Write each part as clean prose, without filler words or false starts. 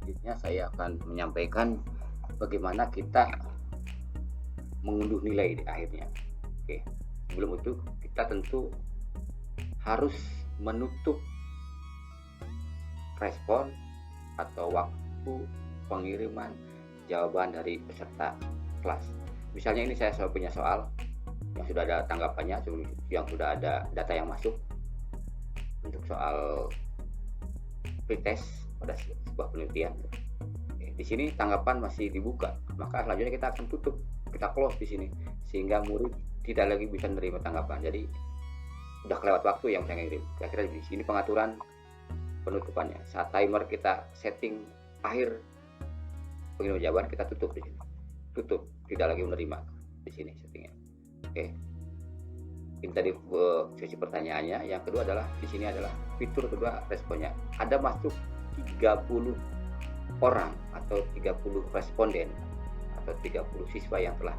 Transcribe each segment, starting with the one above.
Selanjutnya saya akan menyampaikan bagaimana kita mengunduh nilai di akhirnya. Oke, sebelum itu kita tentu harus menutup respon atau waktu pengiriman jawaban dari peserta kelas. Misalnya ini saya punya soal yang sudah ada tanggapannya, yang sudah ada data yang masuk untuk soal pretest pada sebuah penelitian. Di sini tanggapan masih dibuka, maka selanjutnya kita akan tutup, kita close di sini sehingga murid tidak lagi bisa menerima tanggapan. Jadi udah kelewat waktu yang saya ngirim. Kira-kira di sini pengaturan penutupannya. Saat timer kita setting akhir pengiriman jawaban, kita tutup di sini. Tutup, tidak lagi menerima di sini settingnya. Oke. Ini tadi sesi pertanyaannya. Yang kedua adalah di sini adalah fitur kedua responnya. Ada masuk 30 orang atau 30 responden atau 30 siswa yang telah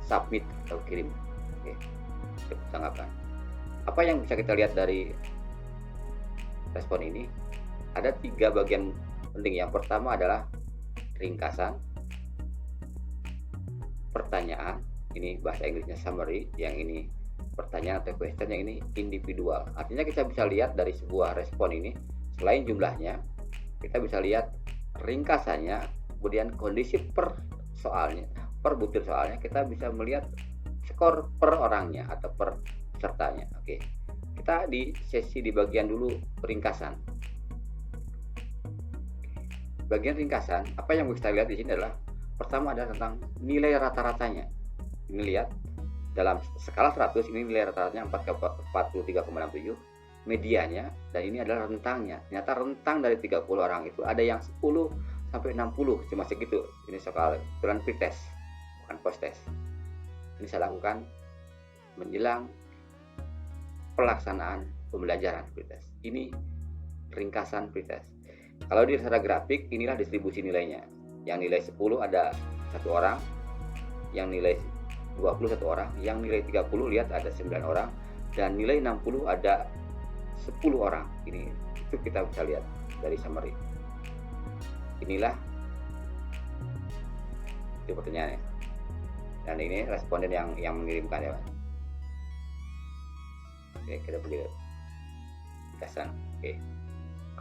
submit atau kirim tanggapan. Apa yang bisa kita lihat dari respon ini? Ada 3 bagian penting. Yang pertama adalah ringkasan, pertanyaan, ini bahasa Inggrisnya summary, yang ini pertanyaan atau question, yang ini individual. Artinya kita bisa lihat dari sebuah respon ini, selain jumlahnya, kita bisa lihat ringkasannya, kemudian kondisi per soalnya, per butir soalnya, kita bisa melihat skor per orangnya atau per pesertanya. Oke, kita di sesi di bagian dulu ringkasan. Bagian ringkasan, apa yang bisa lihat di sini adalah pertama adalah tentang nilai rata-ratanya. Ini lihat dalam skala 100 ini nilai rata-ratanya 43,67, medianya, dan ini adalah rentangnya. Ternyata rentang dari 30 orang itu ada yang 10 sampai 60, cuma segitu. Ini soal kebetulan pretest, bukan post test. Ini saya lakukan menjelang pelaksanaan pembelajaran pretest. Ini ringkasan pretest. Kalau di secara grafik, inilah distribusi nilainya. Yang nilai 10 ada 1 orang, yang nilai 20 1 orang, yang nilai 30 lihat ada 9 orang, dan nilai 60 ada 10 orang. Ini itu kita bisa lihat dari summary. Inilah itu pertanyaannya. Dan ini responden yang mengirimkan ya. Oke, kita beli ringkasan. Oke.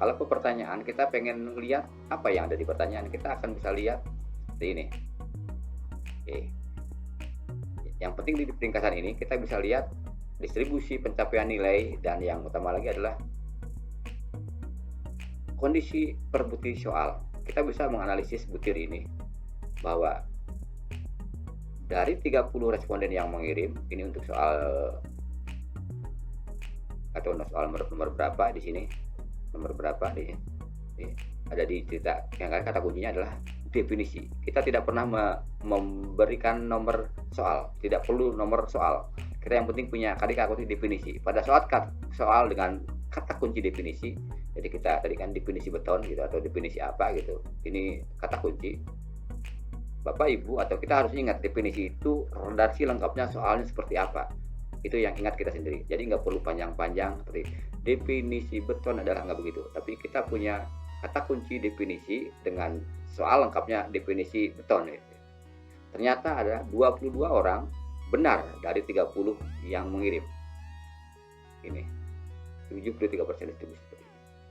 Kalau ke pertanyaan, kita pengen lihat apa yang ada di pertanyaan, kita akan bisa lihat seperti ini. Oke. Yang penting di ringkasan ini kita bisa lihat distribusi pencapaian nilai, dan yang utama lagi adalah kondisi per butir soal. Kita bisa menganalisis butir ini bahwa dari 30 responden yang mengirim, ini untuk soal atau soal nomor berapa di sini, nomor berapa di ada di cerita, yang kata kuncinya adalah definisi. Kita tidak pernah memberikan nomor soal, tidak perlu nomor soal. Kita yang penting punya kata kunci definisi. Pada soal dengan kata kunci definisi, jadi kita tadi kan definisi beton gitu atau definisi apa gitu, ini kata kunci. Bapak Ibu atau kita harus ingat definisi itu redaksi lengkapnya soalnya seperti apa. Itu yang ingat kita sendiri. Jadi nggak perlu panjang-panjang seperti definisi beton adalah, nggak begitu. Tapi kita punya kata kunci definisi dengan soal lengkapnya definisi beton. Ternyata ada 22 orang benar dari 30 yang mengirim. Ini 73% distribusi seperti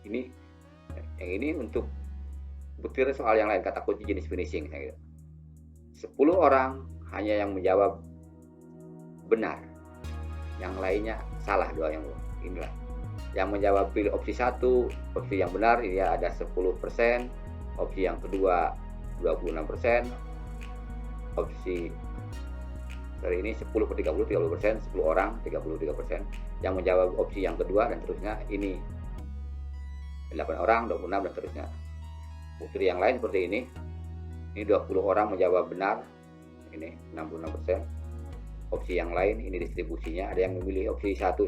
ini. Yang ini untuk butir soal yang lain, kata kunci jenis finishing. 10 orang hanya yang menjawab benar, yang lainnya salah, 2 yang inilah. Yang menjawab pilih opsi 1, opsi yang benar ini ada 10%, opsi yang kedua 26%, opsi dari ini 10/30, 30%, 10 orang 33%. Yang menjawab opsi yang kedua dan terusnya ini 8 orang, 26 dan terusnya. Butir yang lain seperti ini 20 orang menjawab benar, ini 66%. Opsi yang lain ini distribusinya, ada yang memilih opsi 1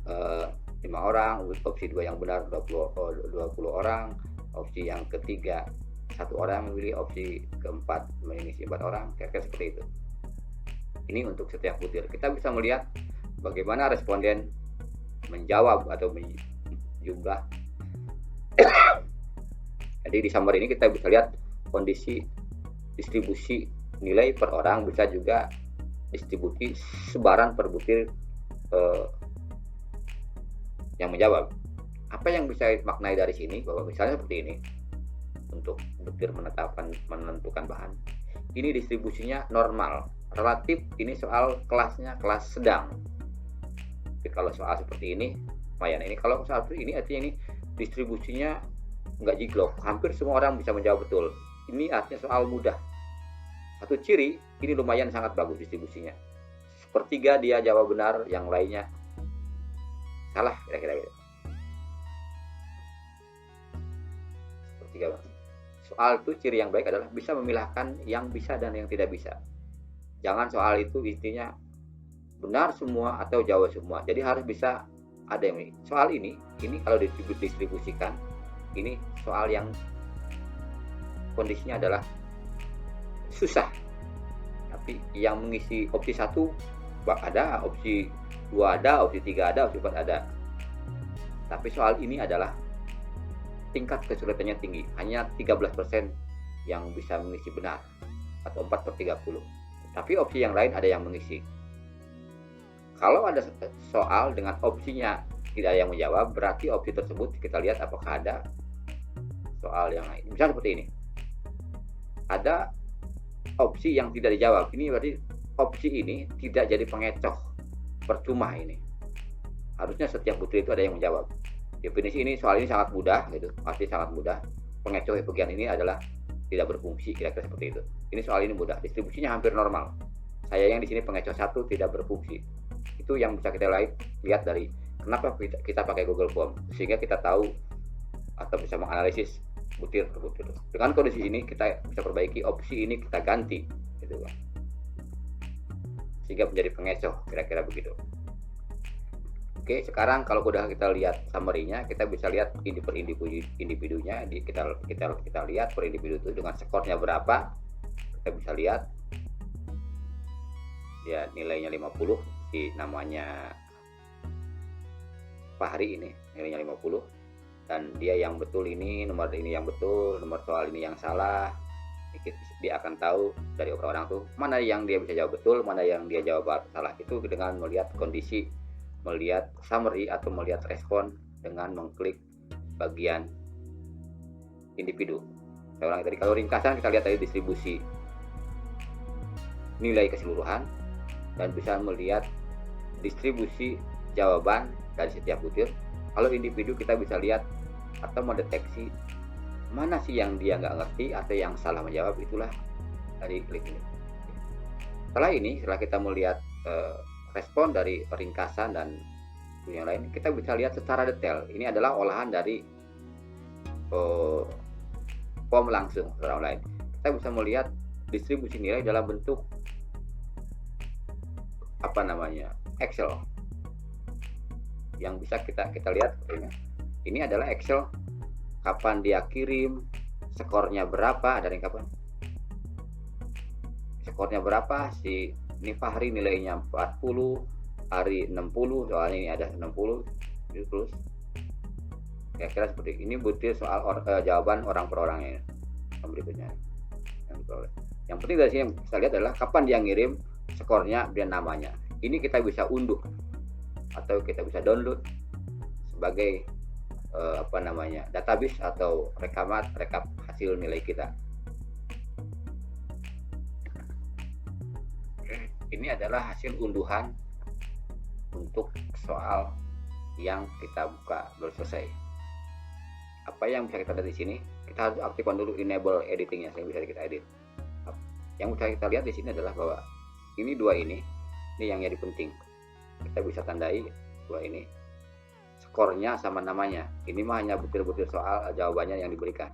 5 orang, opsi 2 yang benar 20 orang, opsi yang ketiga 1 orang memilih, opsi keempat mengisi 4 orang, kira-kira seperti itu. Ini untuk setiap butir. Kita bisa melihat bagaimana responden menjawab atau jumlah Jadi di summary ini kita bisa lihat kondisi distribusi nilai per orang, bisa juga distribusi sebaran per butir yang menjawab. Apa yang bisa maknai dari sini, bahwa misalnya seperti ini, untuk butir menentukan bahan, ini distribusinya normal, relatif. Ini soal kelasnya kelas sedang. Jadi kalau soal seperti ini lumayan. Ini kalau soal seperti ini artinya ini distribusinya nggak jiglok, hampir semua orang bisa menjawab betul. Ini artinya soal mudah. Satu ciri, ini lumayan sangat bagus distribusinya. Sepertiga dia jawab benar, yang lainnya salah, kira-kira gitu. Sepertiga. Soal itu ciri yang baik adalah bisa memilahkan yang bisa dan yang tidak bisa. Jangan soal itu intinya benar semua atau jawab semua. Jadi harus bisa ada yang ini. Soal ini kalau didistribusikan, ini soal yang kondisinya adalah susah. Tapi yang mengisi opsi 1 ada, opsi 2 ada, opsi 3 ada, opsi 4 ada. Tapi soal ini adalah tingkat kesulitannya tinggi, hanya 13% yang bisa mengisi benar, atau 4/30. Tapi opsi yang lain ada yang mengisi. Kalau ada soal dengan opsinya tidak ada yang menjawab, berarti opsi tersebut kita lihat apakah ada soal yang lain. Misalnya seperti ini, ada opsi yang tidak dijawab. Ini berarti opsi ini tidak jadi pengecoh, percuma ini. Harusnya setiap butir itu ada yang menjawab. Definisi ini soal ini sangat mudah gitu, pasti sangat mudah. Pengecoh bagian ini adalah tidak berfungsi, kira-kira seperti itu. Ini soal ini mudah, distribusinya hampir normal. Sayangnya di sini pengecoh 1 tidak berfungsi. Itu yang bisa kita lihat dari kenapa kita pakai Google Form, sehingga kita tahu atau bisa menganalisis butir per butir. Dengan kondisi ini kita bisa perbaiki, opsi ini kita ganti, gitu kan, sehingga menjadi pengecoh, kira-kira begitu. Oke, sekarang kalau udah kita lihat summary-nya, kita bisa lihat per individunya. Kita lihat per individu itu dengan skornya berapa. Kita bisa lihat ya nilainya 50, si namanya Fahri ini nilainya 50, dan dia yang betul ini, nomor ini yang betul, nomor soal ini yang salah. Dia akan tahu dari orang tuh mana yang dia bisa jawab betul, mana yang dia jawab salah. Itu dengan melihat kondisi, melihat summary atau melihat respon dengan mengklik bagian individu. Saya ulangi tadi, kalau ringkasan kita lihat tadi distribusi nilai keseluruhan dan bisa melihat distribusi jawaban dari setiap butir. Kalau individu kita bisa lihat atau mendeteksi mana sih yang dia nggak ngerti atau yang salah menjawab, itulah dari klik ini. Setelah kita melihat respon dari ringkasan dan yang lain, kita bisa lihat secara detail. Ini adalah olahan dari form langsung secara online. Kita bisa melihat distribusi nilai dalam bentuk Excel, yang bisa kita lihat seperti ini. Ini adalah Excel, kapan dia kirim, skornya berapa, ada yang kapan skornya berapa, si ini Fahri nilainya 40, Hari 60, soalnya ini ada 60 terus. Kira-kira seperti ini butir soal jawaban orang per orangnya. Yang berikutnya. Yang penting dari sini yang kita lihat adalah kapan dia ngirim, skornya, dan namanya. Ini kita bisa unduh atau kita bisa download sebagai database atau rekap hasil nilai kita. Ini adalah hasil unduhan untuk soal yang kita buka baru selesai. Apa yang bisa kita lihat di sini? Kita harus aktifkan dulu enable editingnya sehingga bisa kita edit. Yang bisa kita lihat di sini adalah bahwa ini dua ini yang jadi penting. Kita bisa tandai dua ini, skornya sama namanya. Ini mah hanya butir-butir soal jawabannya yang diberikan,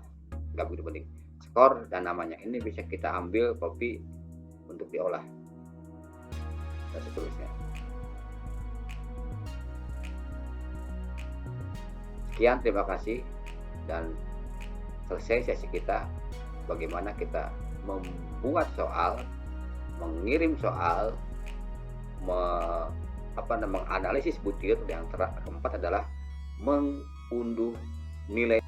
nggak begitu penting. Skor dan namanya ini bisa kita ambil copy untuk diolah dan seterusnya. Sekian, terima kasih, dan selesai sesi kita bagaimana kita membuat soal, mengirim soal, menganalisis butir. Yang keempat adalah mengunduh nilai